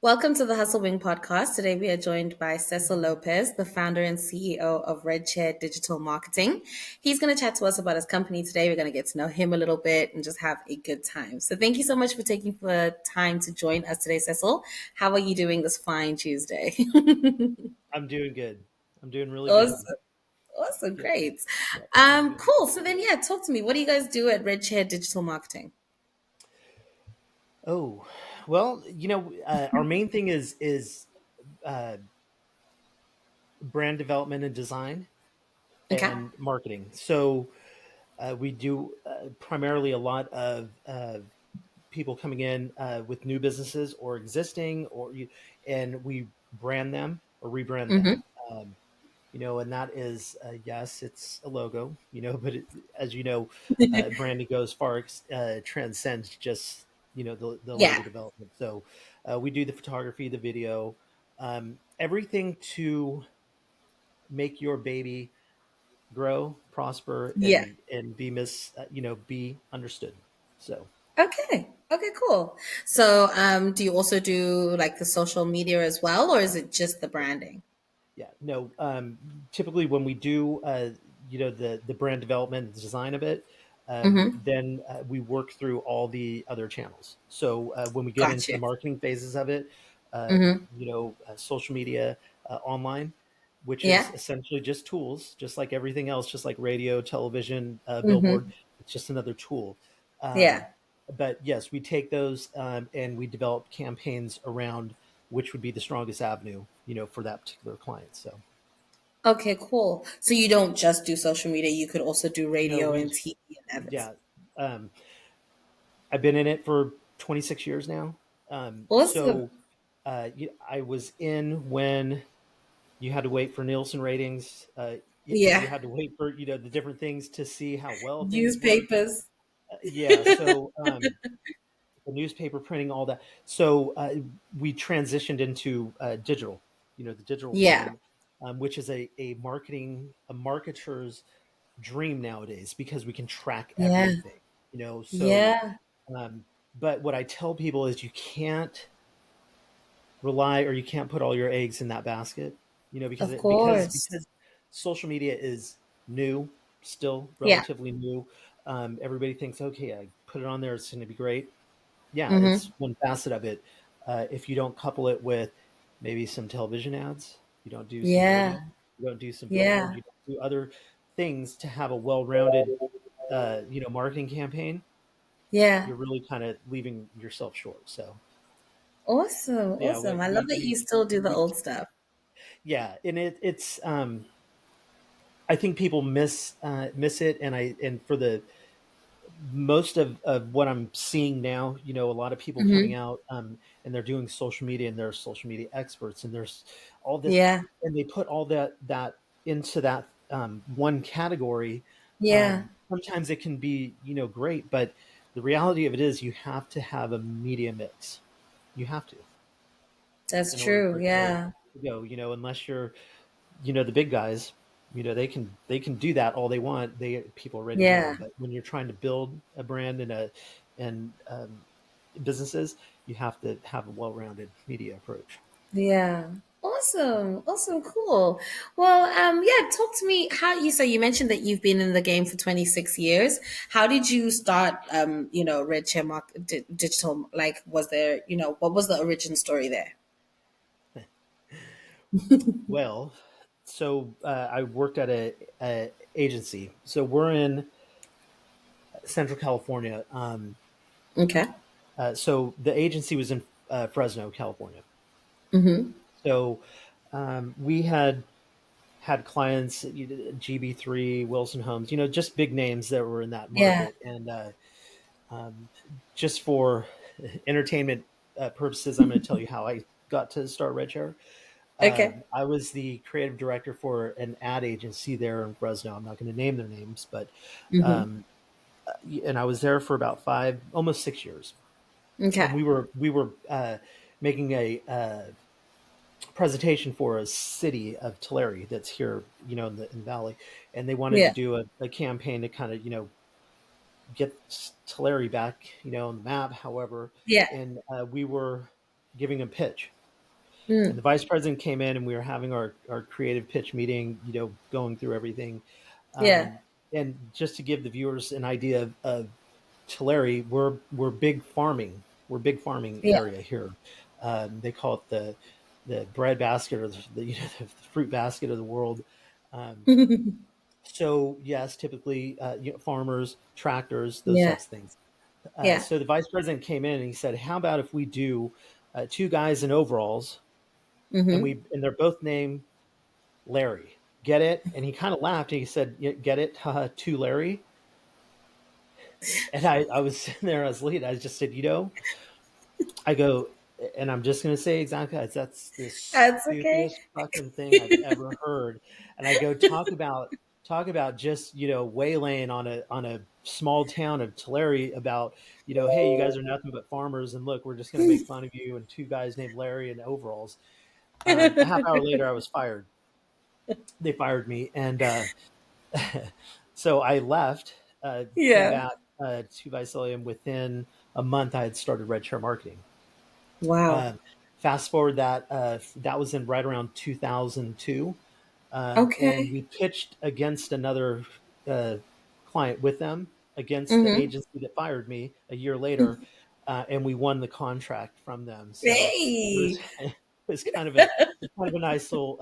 Welcome to the Hustle Wing podcast. Today we are joined by Cecil Lopez, the founder and CEO of RedChair Digital Marketing. He's going to chat to us about his company today. We're going to get to know him a little bit and just have a good time. So thank you so much for taking the time to join us today, Cecil. How are you doing this fine Tuesday? I'm doing good. I'm doing really good. Awesome. Awesome. Yeah, Great. yeah. Cool. So then, yeah, talk to me. What do you guys do at RedChair Digital Marketing? Oh, well, our main thing is uh, brand development and design Okay. and marketing. So we do primarily a lot of people coming in with new businesses or existing, and we brand them or rebrand them. Mm-hmm. Um, and that is yes, it's a logo, but as you know, branding goes transcends just the Yeah. logo development. So we do the photography, the video, everything to make your baby grow, prosper, Yeah. and be understood. So Okay. Okay, cool. So, do you also do like the social media as well, or is it just the branding? yeah, no. Typically, when we do, the brand development, the design of it, Mm-hmm. then we work through all the other channels. So when we get Got into the you. marketing phases of it, Mm-hmm. social media, online, which is Yeah. essentially just tools, just like everything else, just like radio, television, billboard. Mm-hmm. It's just another tool. Um, Yeah. but yes, we take those and we develop campaigns around which would be the strongest avenue, for that particular client. So Okay, cool. So you don't just do social media, you could also do no, radio and TV and yeah, adverts. um, I've been in it for 26 years now. Awesome. I was in when you had to wait for Nielsen ratings. You Yeah. had to wait for the different things to see how well things worked. Newspapers. Yeah, so the newspaper printing, all that. So we transitioned into digital. The digital Yeah. form, which is a marketer's dream nowadays because we can track Yeah. everything. So Yeah. um, but what I tell people is you can't rely or you can't put all your eggs in that basket. Because Of course. because social media is new, still Yeah. relatively new. Everybody thinks, okay, I put it on there, it's going to be great. Yeah, Mm-hmm. it's one facet of it. If you don't couple it with maybe some television ads, you don't do some radio, Yeah. you don't do some billboard, Yeah. you don't do other things to have a well-rounded, marketing campaign, Yeah. you're really kind of leaving yourself short. So Awesome. yeah, Awesome. I love that you still do the we old stuff. yeah, and it's I think people miss it, and for the most of what I'm seeing now, a lot of people coming Mm-hmm. out, and they're doing social media, and they're social media experts, and there's all this, Yeah. and they put all that into that one category. Yeah. Sometimes it can be great, but the reality of it is you have to have a media mix. You have to That's in order true. for it Yeah. to go. Unless you're the big guys, they can do that all they want. People are ready to go. Yeah. But when you're trying to build a brand and businesses, you have to have a well-rounded media approach. Yeah. Awesome. Awesome. Cool. Well, yeah, talk to me how you mentioned that you've been in the game for 26 years. How did you start RedChair Digital? Like was there, what was the origin story there? Well, so I worked at a agency. So we're in Central California. Okay. So the agency was in Fresno, California. Mm-hmm. So we had clients, GB3, Wilson Homes, just big names that were in that Yeah. market. And um, just for entertainment purposes, I'm going to tell you how I got to start RedChair. Okay. I was the creative director for an ad agency there in Fresno. I'm not going to name their names, but Mm-hmm. um, and I was there for about almost 6 years. And Okay. we were making a presentation for a city of Tulare that's here, in the valley, and they wanted to Yeah. do a campaign to kind of get Tulare back, on the map. However, Yeah. and we were giving a pitch. And Mm. the vice president came in, and we were having our creative pitch meeting, going through everything. Yeah. Um, and just to give the viewers an idea of Tulare, we're big farming. We're big farming Yeah. area here. They call it the bread basket, or the fruit basket of the world. Um, so yes, typically, farmers, tractors, those Yeah. types of things. Yeah. So the vice president came in and he said, "How about if we do two guys in overalls, and Mm-hmm. they're both named Larry? Get it?" And he kind of laughed and he said, "Yeah, get it? To Larry." And I was sitting there, I was leading. I just said, I go, and I'm just going to say exactly that's the That's okay. stupidest fucking thing I've ever heard. And I go, talk about just waylaying on a small town of Tulare about hey, you guys are nothing but farmers, and look, we're just going to make fun of you and two guys named Larry in overalls. A half hour later, I was fired. They fired me, and so I left, came Yeah. back to Vicilium. Within a month, I had started RedChair marketing. Wow. Um, Fast forward that was in right around 2002, and Okay. we pitched against another uh, client with them against the Mm-hmm. agency that fired me a year later, and we won the contract from them. So it was Hey. it was kind of a nice little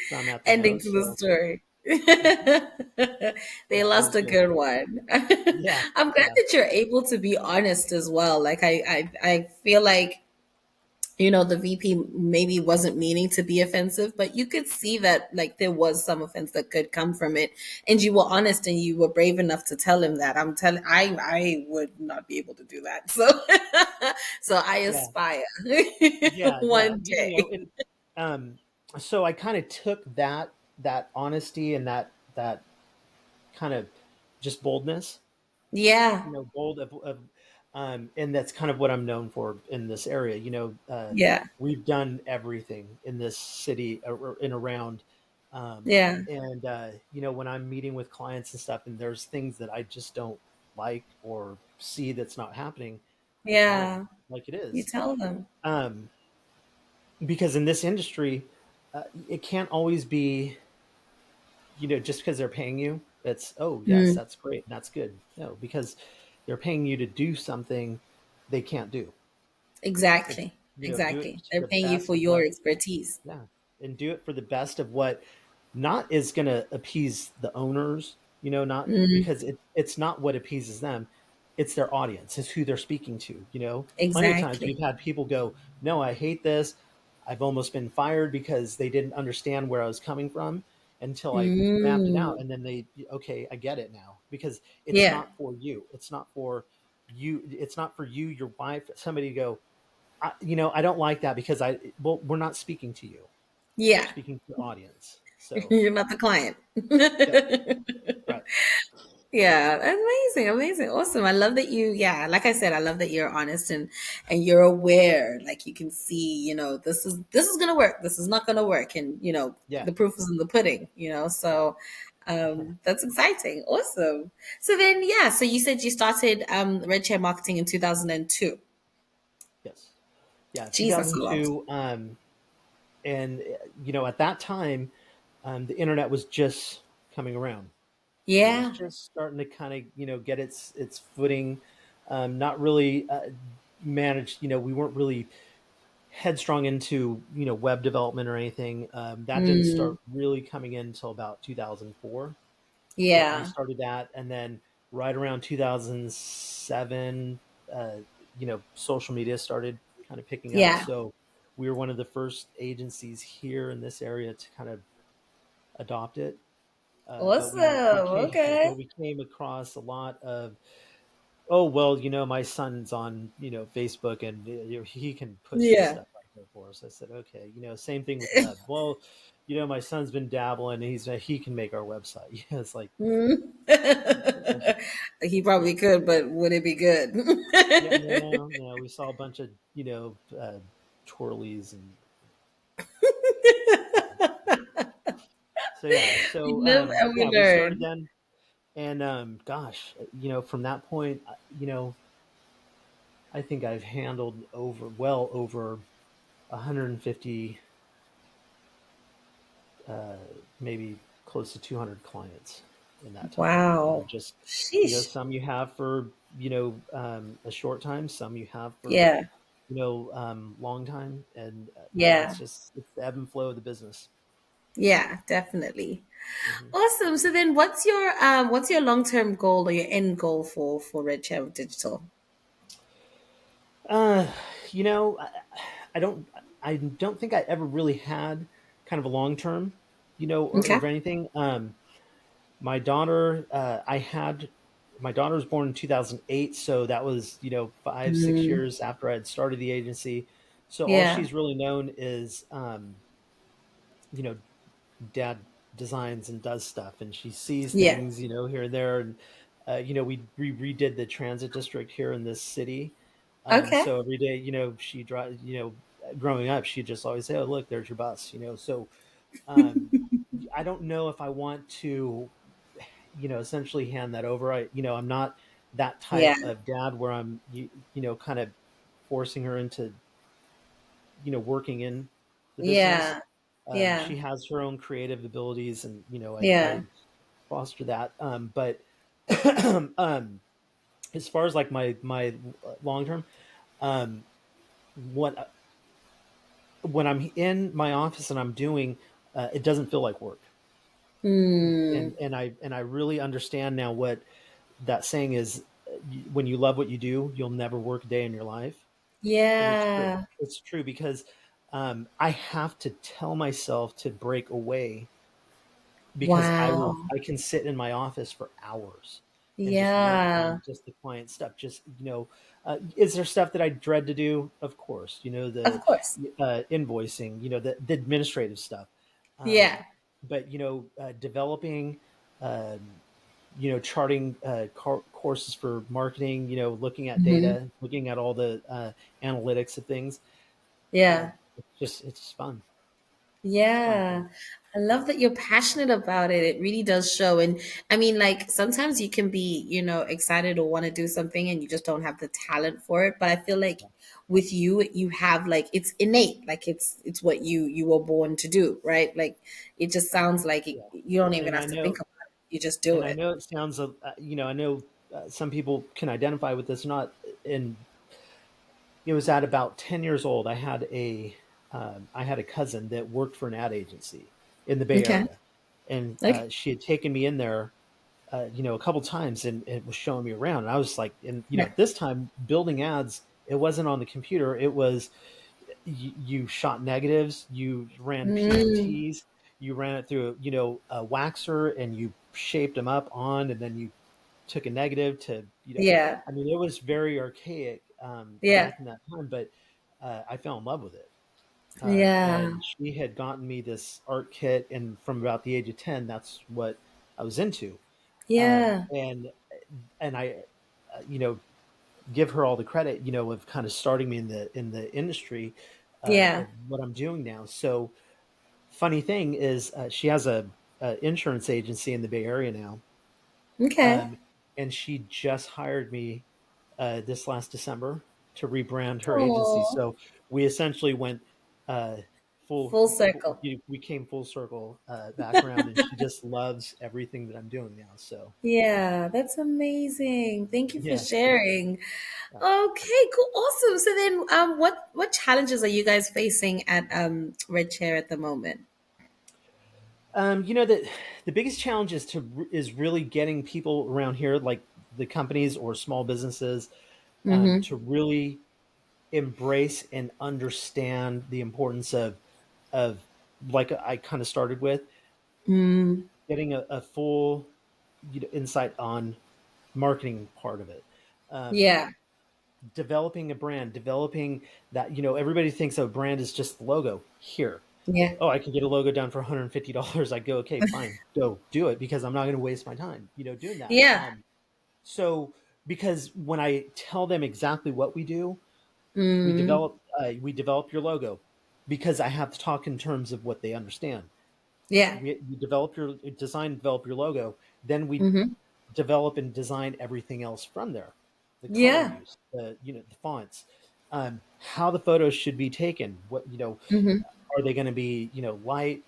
found that to know. Ending to the So story. They yeah, it lost was a good. good one. Yeah, I'm glad yeah, that you're able to be honest as well. Like I feel like the VP maybe wasn't meaning to be offensive, but you could see that like there was some offense that could come from it, and you were honest and you were brave enough to tell him that. I would not be able to do that. So so I yeah, aspire yeah. one day. And um, so I kind of took that honesty and that kind of just boldness, Yeah, bold and that's kind of what I'm known for in this area. yeah, We've done everything in this city and around. yeah, And when I'm meeting with clients and stuff, and there's things that I just don't like or see that's not happening, I tell them yeah. like it You is. tell them. Um, because in this industry, it can't always be, just because they're paying you, it's, oh yes, Mm, that's great, that's good. No, because they're paying you to do something they can't do. To exactly, do it exactly. to They're the paying you best for of your what, expertise. yeah, and do it for the best of what not is going to appease the owners, not Mm, because it's not what appeases them, it's their audience, it's who they're speaking to. Plenty of times exactly. we've had people go, no, I hate this. I've almost been fired because they didn't understand where I was coming from until I mapped it out. Mm, And then okay, I get it now, because it's yeah, not for you. It's not for you. It's not for you, your wife, somebody to go, I don't like that because well, we're not speaking to you. We're yeah. speaking to the audience. So, You're not the client. yep, right. Yeah, amazing, amazing, awesome. I love that yeah, like I said, I love that you're honest and you're aware. Like you can see, this is gonna work, this is not gonna work, and Yeah. the proof is in the pudding. Yeah. So that's exciting, awesome. So then, yeah, so you said you started Red Chair Marketing in 2002. Yes. Yeah. Jeez, that's a lot. 2002. And, at that time, the internet was just coming around. It was Yeah, just starting to kind of, get its footing. Not really managed. We weren't really headstrong into, web development or anything. That didn't mm, start really coming in until about 2004. That we yeah, started that, and then right around 2007, uh, social media started kind of picking up. yeah, So we were one of the first agencies here in this area to kind of adopt it. But we awesome. came but Okay. we came across a lot of, oh well, my son's on Facebook, and he can push this Yeah. stuff out there for us. I said, okay, same thing with web. Well, my son's been dabbling, and he can make our website. It's like, Mm. He yeah, probably could, but would it be good? yeah, no, no. We saw a bunch of twirlies, and yeah. So yeah, We so live and we yeah, we started learn. then, and gosh, from that point, I think I've handled over 150, uh, maybe close to 200 clients in that time. Wow. Just, Sheesh. some you have for, a short time, some you have for, Yeah. long time. And, it's Yeah. just, it's the ebb and flow of the business. Yeah, definitely. Mhm. Awesome. So then what's your long-term goal or your end goal for RedChair Digital? Uh, you know, I don't, I don't think I ever really had kind of a long term, or Okay. of anything. My daughter, my daughter was born in 2008, so that was 5 6 Mm, years after I had started the agency. So all yeah. she's really known is, you know, dad designs and does stuff, and she sees Yeah. things, here and there. And we redid the transit district here in this city. Okay. So every day, she drives. Growing up, she'd just always say, "Oh, look, there's your bus." So um, I don't know if I want to, essentially hand that over. I'm not that Yeah. type of dad where I'm, kind of forcing her into, working in the business. Yeah. Yeah. She has her own creative abilities, and I Yeah. foster that. But um, as far as like my long term, um, what when I'm in my office and I'm doing, it doesn't feel like work. Mm, And I really understand now what that saying is. When you love what you do, you'll never work a day in your life. And it's true. yeah. It's true because, I have to tell myself to break away, because Wow. I can sit in my office for hours and just work Yeah. on just the client stuff. Just, is there stuff that I dread to do? Of course, Of the, course. invoicing, the administrative stuff. Yeah. But developing, charting, courses for marketing, looking at Hmm. data, looking at all the, analytics of things. Yeah. It's fun. It's a fun thing. Yeah. I love that you're passionate about it. It really does show. And I mean, like sometimes you can be, excited or want to do something and you just don't have the talent for it. But I feel like Yeah. with you, you have like it's innate. Like it's what you were born to do, right? Like it just sounds like Yeah. you don't even And I have to think know, about it. You just do it. it sounds, I know, some people can identify with this or not. And it was at about 10 years old. I had a cousin that worked for an ad agency in the Bay Okay. Area, and, Okay. she had taken me in there, a couple times, and it was showing me around. And I was like, and Yeah. this time building ads, it wasn't on the computer. It was, you shot negatives, you ran Mm, PNTs, you ran it through, a waxer, and you shaped them up on, and then you took a negative to, yeah. I mean, it was very archaic, Yeah. back in that time, but, I fell in love with it. Yeah. And she had gotten me this art kit, and from about the age of 10, that's what I was into. Yeah. And I, give her all the credit, of kind of starting me in the industry, Yeah. of what I'm doing now. So funny thing is, she has a insurance agency in the Bay Area now, Okay. um, and she just hired me, this last December, to rebrand her agency. Oh, So we essentially went, uh, full circle. we came full circle, back around, and she just loves everything that I'm doing now. So Yeah, that's amazing. Thank you for yeah. sharing. Yeah. Okay, cool, awesome. So then, what challenges are you guys facing at Red Chair at the moment? The biggest challenge is really getting people around here, like the companies or small businesses, Mm-hmm. to really embrace and understand the importance of, like I kind of started with, Mm, getting a full, insight on marketing part of it. Um, yeah, Developing a brand, developing that, everybody thinks a brand is just the logo. Here, yeah, oh, I can get a logo done for $150. I go, okay, fine, go do it, because I'm not going to waste my time, doing that. yeah. So, because when I tell them exactly what we do, Mm, we develop your logo, because I have to talk in terms of what they understand. yeah. We develop your design, develop your logo, then we Mm-hmm. develop and design everything else from there. the color Yeah. use, the fonts, how the photos should be taken. What Mm-hmm. are they going to be? Light,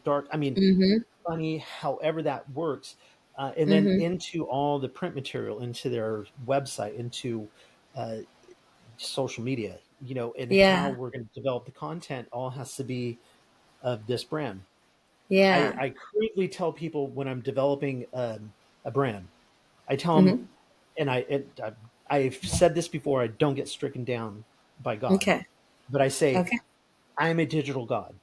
dark. I mean, Mm-hmm. funny, however that works, and then Mm-hmm. into all the print material, into their website, into uh, social media, and how Yeah. we're going to develop the content all has to be of this brand. I, Yeah. I crudely tell people when I'm developing a brand, I tell them, Mm-hmm. and I've said this before, I don't get stricken down by God, Okay. but I say, Okay. I'm a digital God.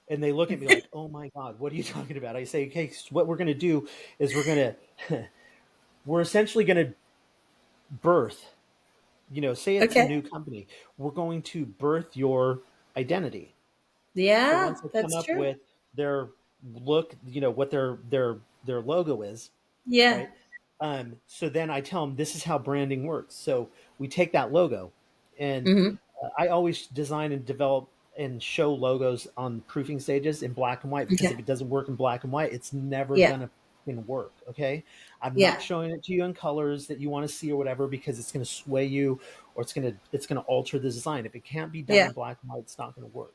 And they look at me like, oh my God, what are you talking about? I say, okay, so what we're going to do is we're essentially going to birth, say it's a Okay. new company. We're going to birth your identity. So Yeah, once I come that's up true. with their look, what their logo is, Yeah. right? So then I tell them this is how branding works. So we take that logo, and Mm-hmm. I always design and develop and show logos on proofing stages in black and white, because Okay. if it doesn't work in black and white, it's never Yeah. gonna work. Okay, I'm not Yeah. showing it to you in colors that you want to see or whatever, because it's going to sway you, or it's gonna alter the design. If it can't be done Yeah. in black and white, it's not going to work.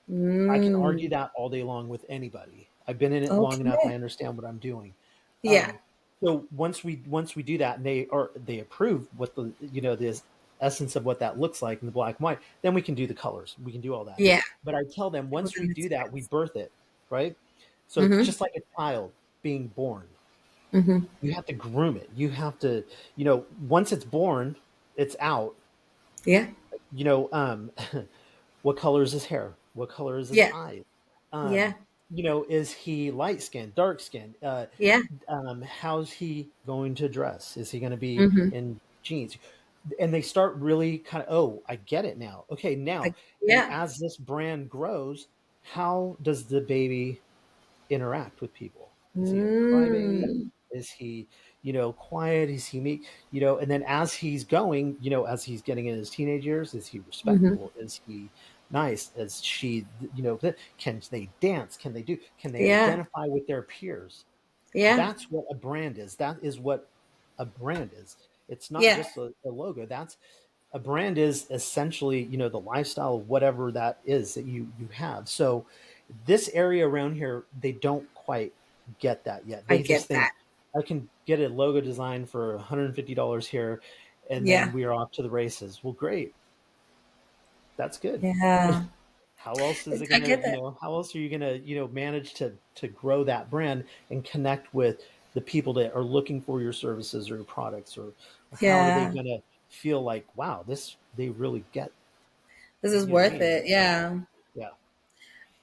I can argue Mm. that all day long with anybody. I've been in it long enough. I Okay. understand what I'm doing. Yeah. Um, so once we do that, and they approve what the essence of what that looks like in the black and white, then we can do the colors. We can do all that. Yeah. But I tell them, With once the we do that, we materials. birth it, right? So it's Mm-hmm. just like a child being born. Mm-hmm. You have to groom it. You have to, once it's born, it's out. Yeah. You know, um, what color is his hair? What color is his Yeah. eyes? Yeah. Um, is he light skinned, dark skinned? Yeah. How's he going to dress? Is he going to be Mm-hmm. in jeans? And they start really kind of, oh, I get it now. Okay, now, Like, and yeah. as this brand grows, how does the baby interact with people? Is he a crybaby? Mm. Is he, quiet? Is he meek? And then as he's going, as he's getting in his teenage years, is he Mm-hmm. respectful? Is he nice? Is she, can they dance? Can they Yeah. identify with their peers? Yeah. That's what a brand is. That is what a brand is. It's not Yeah. just a logo. That's a brand is essentially, the lifestyle of whatever that is that you have. So this area around here, they don't quite get that yet. I They just get think that. I can get a logo design for $150 here, and then Yeah. we are off to the races. Well, great. That's good. Yeah. How else is it I gonna, get that. how else are you gonna, manage to grow that brand and connect with the people that are looking for your services or your products, or how are they Yeah. gonna feel like, wow, they really get, This is worth me. it. Yeah. Yeah.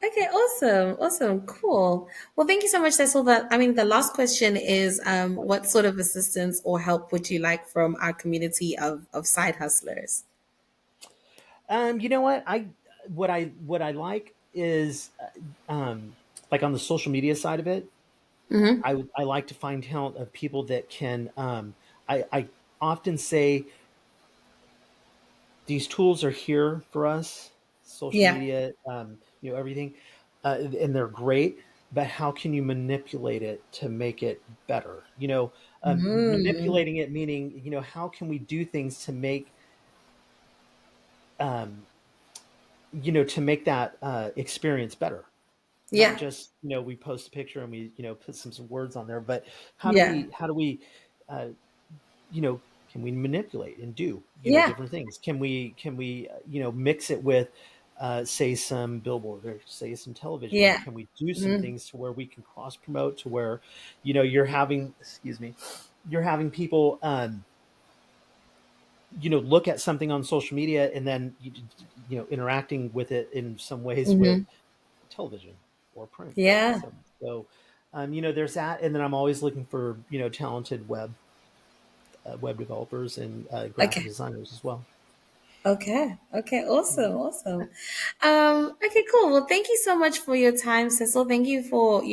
Okay, awesome. Awesome. Cool. Well, thank you so much, Cecil. That I mean, the last question is what sort of assistance or help would you like from our community of side hustlers? You know what? What I like is, like on the social media side of it, Mm-hmm. I like to find talent of people that can, I often say these tools are here for us, social Yeah. media, everything, and they're great. But how can you manipulate it to make it better? Mm. Manipulating it meaning, how can we do things to make, um, that experience better? Not Yeah. just, we post a picture and we, put some words on there, but Yeah. how do we, uh, you know, can we manipulate and do, Yeah. different things? Can we mix it with, say some billboard or say some television? Yeah. Can we do some Mm-hmm. things to where we can cross promote to where, you're having, excuse me, you're having people, look at something on social media and then, interacting with it in some ways with Mm-hmm. television or print. Yeah. So, there's that. And then I'm always looking for, talented web developers and graphic Okay. designers as well. Okay. Okay. Awesome. Mhm. Awesome. Okay, cool. Well, thank you so much for your time, Cecil. Thank you for, Thank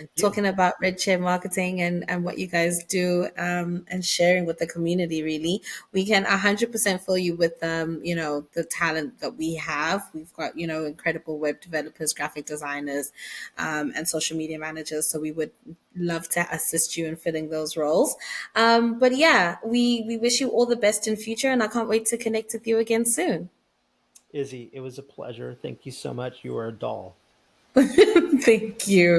you. talking about RedChair marketing and what you guys do, and sharing with the community, really. We can 100% fill you with, the talent that we have. We've got, incredible web developers, graphic designers, and social media managers. So we would love to assist you in filling those roles. But yeah, we wish you all the best in future, and I can't wait to connect with you again soon. Izzy, it was a pleasure. Thank you so much. You are a doll. Thank you.